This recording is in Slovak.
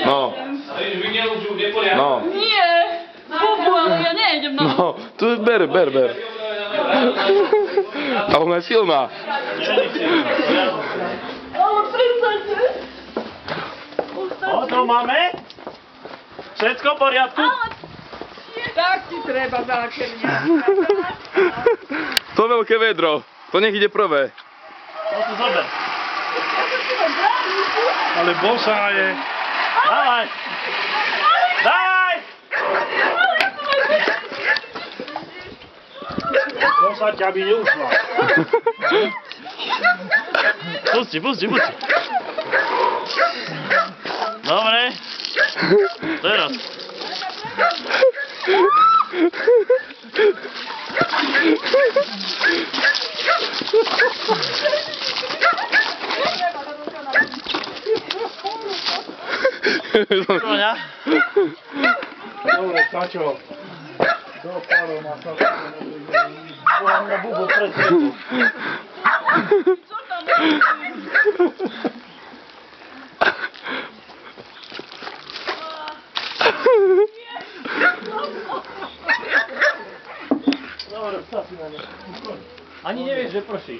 No. No. Nie! Bubu, ale ja nejdem na... No, tu ber. A ona je silná. Ale prestaňte! O, to máme? Všetko v poriadku? Tak ti treba zákerňa. To veľké vedro. To nech ide prvé. To tu zober. Ale bosa je. Dávaj! Dávaj! Bosa ťa by neušla. Pusti. Dobre. Teraz. Dobre, Sačo. Do párov má Sačo. Volám na Bubu pred sebou. Co tam je? Dobre, vstav si na ne. Ani nevieš, že prší.